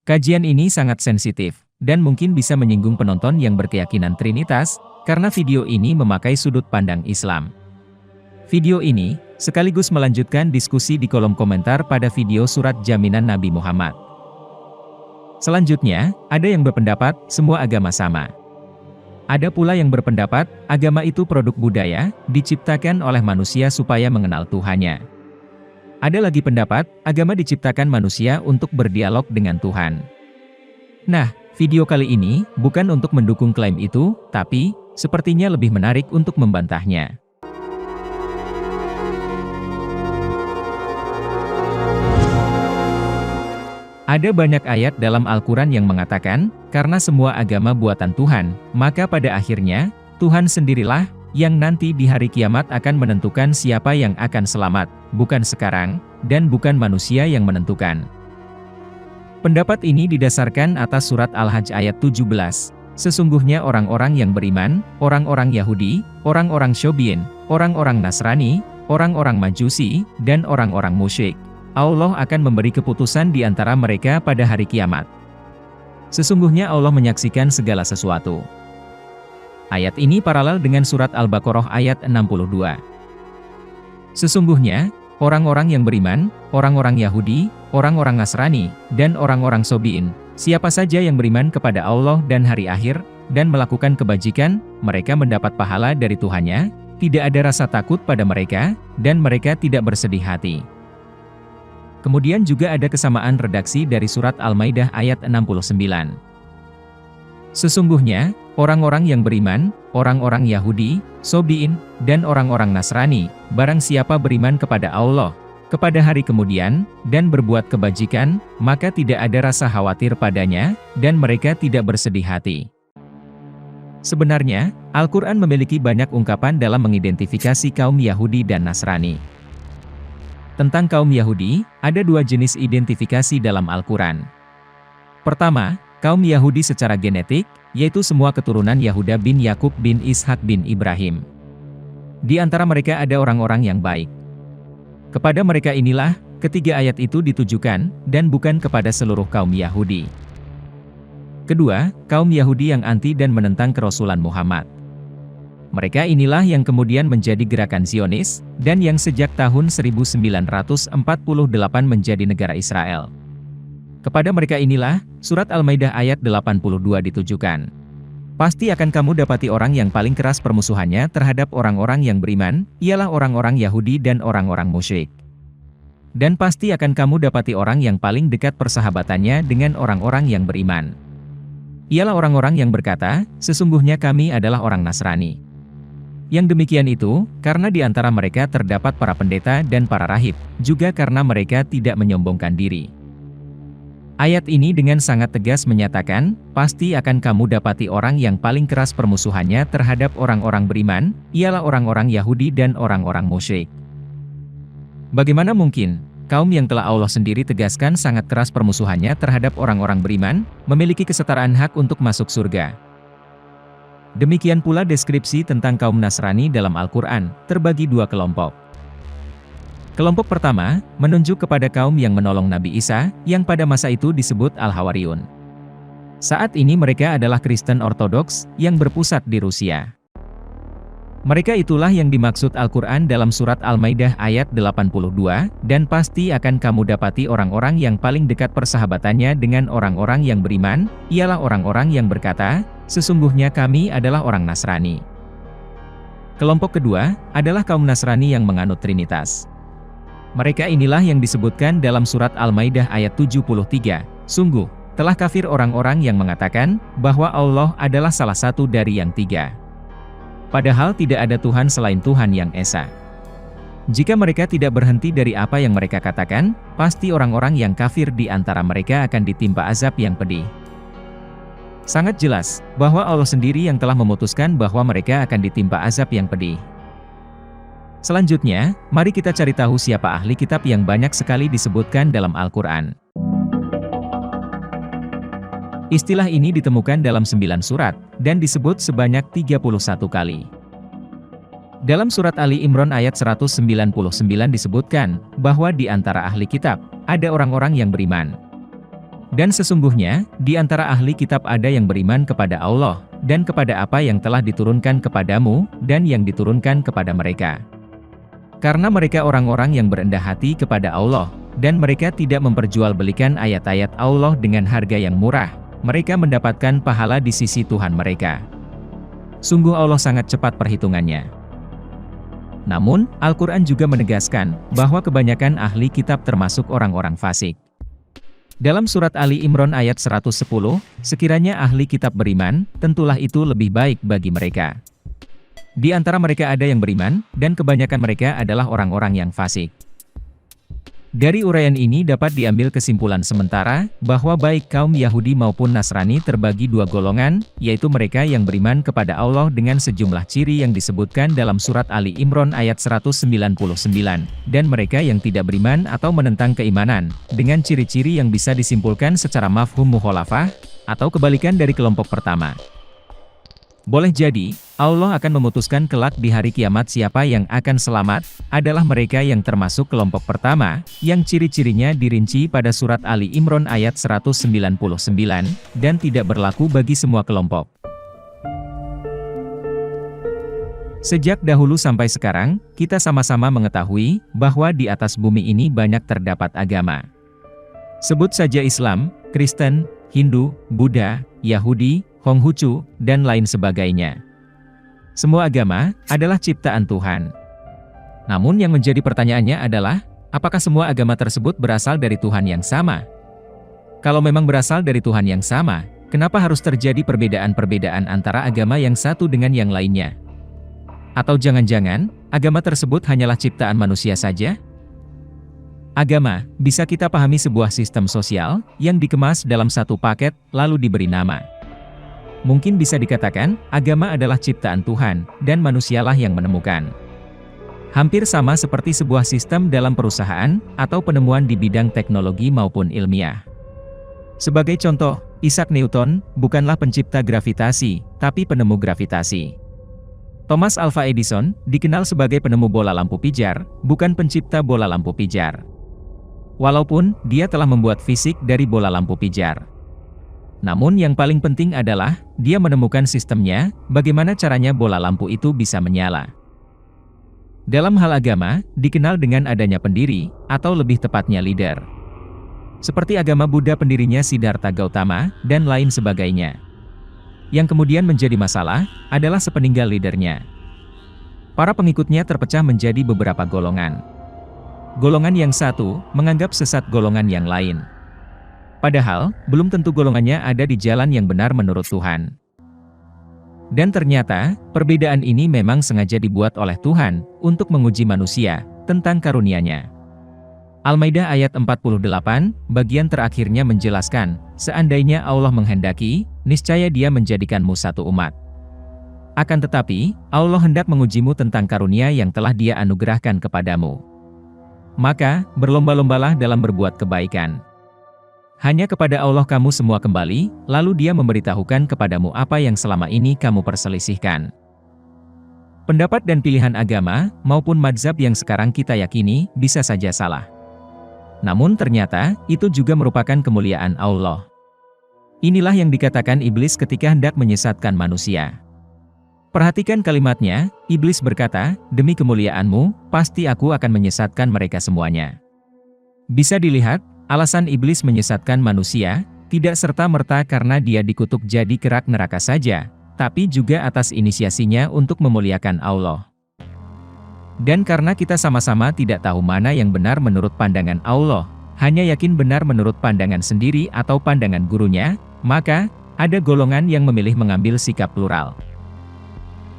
Kajian ini sangat sensitif, dan mungkin bisa menyinggung penonton yang berkeyakinan Trinitas, karena video ini memakai sudut pandang Islam. Video ini, sekaligus melanjutkan diskusi di kolom komentar pada video surat jaminan Nabi Muhammad. Selanjutnya, ada yang berpendapat, semua agama sama. Ada pula yang berpendapat, agama itu produk budaya, diciptakan oleh manusia supaya mengenal Tuhannya. Ada lagi pendapat, agama diciptakan manusia untuk berdialog dengan Tuhan. Nah, video kali ini bukan untuk mendukung klaim itu, tapi sepertinya lebih menarik untuk membantahnya. Ada banyak ayat dalam Al-Quran yang mengatakan, karena semua agama buatan Tuhan, maka pada akhirnya, Tuhan sendirilah yang nanti di hari kiamat akan menentukan siapa yang akan selamat, bukan sekarang, dan bukan manusia yang menentukan. Pendapat ini didasarkan atas surat Al-Hajj ayat 17. Sesungguhnya orang-orang yang beriman, orang-orang Yahudi, orang-orang Syobiin, orang-orang Nasrani, orang-orang Majusi, dan orang-orang musyrik, Allah akan memberi keputusan di antara mereka pada hari kiamat. Sesungguhnya Allah menyaksikan segala sesuatu. Ayat ini paralel dengan surat Al-Baqarah ayat 62. Sesungguhnya, orang-orang yang beriman, orang-orang Yahudi, orang-orang Nasrani, dan orang-orang Syobiin, siapa saja yang beriman kepada Allah dan hari akhir, dan melakukan kebajikan, mereka mendapat pahala dari Tuhannya, tidak ada rasa takut pada mereka, dan mereka tidak bersedih hati. Kemudian juga ada kesamaan redaksi dari surat Al-Maidah ayat 69. Sesungguhnya, orang-orang yang beriman, orang-orang Yahudi, Syobiin, dan orang-orang Nasrani, barang siapa beriman kepada Allah, kepada hari kemudian, dan berbuat kebajikan, maka tidak ada rasa khawatir padanya, dan mereka tidak bersedih hati. Sebenarnya, Al-Quran memiliki banyak ungkapan dalam mengidentifikasi kaum Yahudi dan Nasrani. Tentang kaum Yahudi, ada dua jenis identifikasi dalam Al-Quran. Pertama, kaum Yahudi secara genetik, yaitu semua keturunan Yahuda bin Yakub bin Ishak bin Ibrahim. Di antara mereka ada orang-orang yang baik. Kepada mereka inilah, ketiga ayat itu ditujukan, dan bukan kepada seluruh kaum Yahudi. Kedua, kaum Yahudi yang anti dan menentang kerasulan Muhammad. Mereka inilah yang kemudian menjadi gerakan Zionis, dan yang sejak tahun 1948 menjadi negara Israel. Kepada mereka inilah, surat Al-Maidah ayat 82 ditujukan. Pasti akan kamu dapati orang yang paling keras permusuhannya terhadap orang-orang yang beriman, ialah orang-orang Yahudi dan orang-orang musyrik. Dan pasti akan kamu dapati orang yang paling dekat persahabatannya dengan orang-orang yang beriman. Ialah orang-orang yang berkata, sesungguhnya kami adalah orang Nasrani. Yang demikian itu, karena di antara mereka terdapat para pendeta dan para rahib, juga karena mereka tidak menyombongkan diri. Ayat ini dengan sangat tegas menyatakan, pasti akan kamu dapati orang yang paling keras permusuhannya terhadap orang-orang beriman, ialah orang-orang Yahudi dan orang-orang musyrik. Bagaimana mungkin, kaum yang telah Allah sendiri tegaskan sangat keras permusuhannya terhadap orang-orang beriman, memiliki kesetaraan hak untuk masuk surga? Demikian pula deskripsi tentang kaum Nasrani dalam Al-Quran, terbagi dua kelompok. Kelompok pertama, menunjuk kepada kaum yang menolong Nabi Isa, yang pada masa itu disebut Al-Hawariyun. Saat ini mereka adalah Kristen Ortodoks, yang berpusat di Rusia. Mereka itulah yang dimaksud Al-Quran dalam surat Al-Maidah ayat 82, dan pasti akan kamu dapati orang-orang yang paling dekat persahabatannya dengan orang-orang yang beriman, ialah orang-orang yang berkata, sesungguhnya kami adalah orang Nasrani. Kelompok kedua, adalah kaum Nasrani yang menganut Trinitas. Mereka inilah yang disebutkan dalam surat Al-Maidah ayat 73, sungguh, telah kafir orang-orang yang mengatakan, bahwa Allah adalah salah satu dari yang tiga. Padahal tidak ada Tuhan selain Tuhan yang Esa. Jika mereka tidak berhenti dari apa yang mereka katakan, pasti orang-orang yang kafir di antara mereka akan ditimpa azab yang pedih. Sangat jelas, bahwa Allah sendiri yang telah memutuskan bahwa mereka akan ditimpa azab yang pedih. Selanjutnya, mari kita cari tahu siapa ahli kitab yang banyak sekali disebutkan dalam Al-Quran. Istilah ini ditemukan dalam 9 surat, dan disebut sebanyak 31 kali. Dalam surat Ali Imran ayat 199 disebutkan, bahwa di antara ahli kitab, ada orang-orang yang beriman. Dan sesungguhnya, di antara ahli kitab ada yang beriman kepada Allah, dan kepada apa yang telah diturunkan kepadamu, dan yang diturunkan kepada mereka. Karena mereka orang-orang yang berendah hati kepada Allah, dan mereka tidak memperjualbelikan ayat-ayat Allah dengan harga yang murah, mereka mendapatkan pahala di sisi Tuhan mereka. Sungguh Allah sangat cepat perhitungannya. Namun, Al-Quran juga menegaskan, bahwa kebanyakan ahli kitab termasuk orang-orang fasik. Dalam surat Ali Imran ayat 110, sekiranya ahli kitab beriman, tentulah itu lebih baik bagi mereka. Di antara mereka ada yang beriman, dan kebanyakan mereka adalah orang-orang yang fasik. Dari uraian ini dapat diambil kesimpulan sementara, bahwa baik kaum Yahudi maupun Nasrani terbagi dua golongan, yaitu mereka yang beriman kepada Allah dengan sejumlah ciri yang disebutkan dalam surat Ali Imran ayat 199, dan mereka yang tidak beriman atau menentang keimanan, dengan ciri-ciri yang bisa disimpulkan secara mafhum mukhalafah, atau kebalikan dari kelompok pertama. Boleh jadi, Allah akan memutuskan kelak di hari kiamat siapa yang akan selamat, adalah mereka yang termasuk kelompok pertama, yang ciri-cirinya dirinci pada surat Ali Imran ayat 199, dan tidak berlaku bagi semua kelompok. Sejak dahulu sampai sekarang, kita sama-sama mengetahui, bahwa di atas bumi ini banyak terdapat agama. Sebut saja Islam, Kristen, Hindu, Buddha, Yahudi, Konghucu, dan lain sebagainya. Semua agama adalah ciptaan Tuhan. Namun yang menjadi pertanyaannya adalah, apakah semua agama tersebut berasal dari Tuhan yang sama? Kalau memang berasal dari Tuhan yang sama, kenapa harus terjadi perbedaan-perbedaan antara agama yang satu dengan yang lainnya? Atau jangan-jangan, agama tersebut hanyalah ciptaan manusia saja? Agama bisa kita pahami sebuah sistem sosial yang dikemas dalam satu paket lalu diberi nama. Mungkin bisa dikatakan, agama adalah ciptaan Tuhan, dan manusialah yang menemukan. Hampir sama seperti sebuah sistem dalam perusahaan, atau penemuan di bidang teknologi maupun ilmiah. Sebagai contoh, Isaac Newton bukanlah pencipta gravitasi, tapi penemu gravitasi. Thomas Alva Edison dikenal sebagai penemu bola lampu pijar, bukan pencipta bola lampu pijar. Walaupun dia telah membuat fisik dari bola lampu pijar. Namun yang paling penting adalah, dia menemukan sistemnya, bagaimana caranya bola lampu itu bisa menyala. Dalam hal agama, dikenal dengan adanya pendiri, atau lebih tepatnya leader. Seperti agama Buddha pendirinya Siddhartha Gautama, dan lain sebagainya. Yang kemudian menjadi masalah, adalah sepeninggal leadernya. Para pengikutnya terpecah menjadi beberapa golongan. Golongan yang satu, menganggap sesat golongan yang lain. Padahal, belum tentu golongannya ada di jalan yang benar menurut Tuhan. Dan ternyata, perbedaan ini memang sengaja dibuat oleh Tuhan, untuk menguji manusia, tentang karunia-Nya. Al-Maidah ayat 48, bagian terakhirnya menjelaskan, seandainya Allah menghendaki, niscaya Dia menjadikanmu satu umat. Akan tetapi, Allah hendak mengujimu tentang karunia yang telah Dia anugerahkan kepadamu. Maka, berlomba-lombalah dalam berbuat kebaikan. Hanya kepada Allah kamu semua kembali, lalu Dia memberitahukan kepadamu apa yang selama ini kamu perselisihkan. Pendapat dan pilihan agama, maupun mazhab yang sekarang kita yakini, bisa saja salah. Namun ternyata, itu juga merupakan kemuliaan Allah. Inilah yang dikatakan iblis ketika hendak menyesatkan manusia. Perhatikan kalimatnya, iblis berkata, demi kemuliaanmu, pasti aku akan menyesatkan mereka semuanya. Bisa dilihat, alasan iblis menyesatkan manusia, tidak serta-merta karena dia dikutuk jadi kerak neraka saja, tapi juga atas inisiasinya untuk memuliakan Allah. Dan karena kita sama-sama tidak tahu mana yang benar menurut pandangan Allah, hanya yakin benar menurut pandangan sendiri atau pandangan gurunya, maka, ada golongan yang memilih mengambil sikap plural.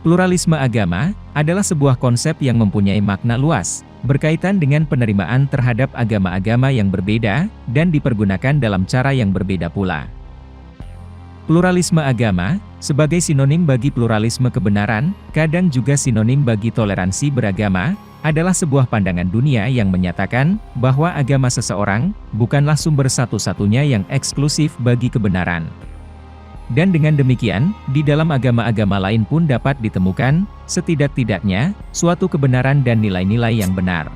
Pluralisme agama, adalah sebuah konsep yang mempunyai makna luas, berkaitan dengan penerimaan terhadap agama-agama yang berbeda, dan dipergunakan dalam cara yang berbeda pula. Pluralisme agama, sebagai sinonim bagi pluralisme kebenaran, kadang juga sinonim bagi toleransi beragama, adalah sebuah pandangan dunia yang menyatakan, bahwa agama seseorang, bukanlah sumber satu-satunya yang eksklusif bagi kebenaran. Dan dengan demikian, di dalam agama-agama lain pun dapat ditemukan, setidak-tidaknya, suatu kebenaran dan nilai-nilai yang benar.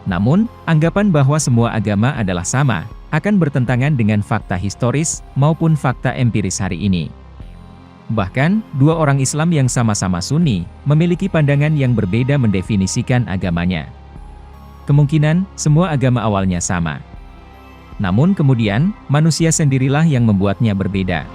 Namun, anggapan bahwa semua agama adalah sama, akan bertentangan dengan fakta historis maupun fakta empiris hari ini. Bahkan, dua orang Islam yang sama-sama Sunni, memiliki pandangan yang berbeda mendefinisikan agamanya. Kemungkinan, semua agama awalnya sama. Namun kemudian, manusia sendirilah yang membuatnya berbeda.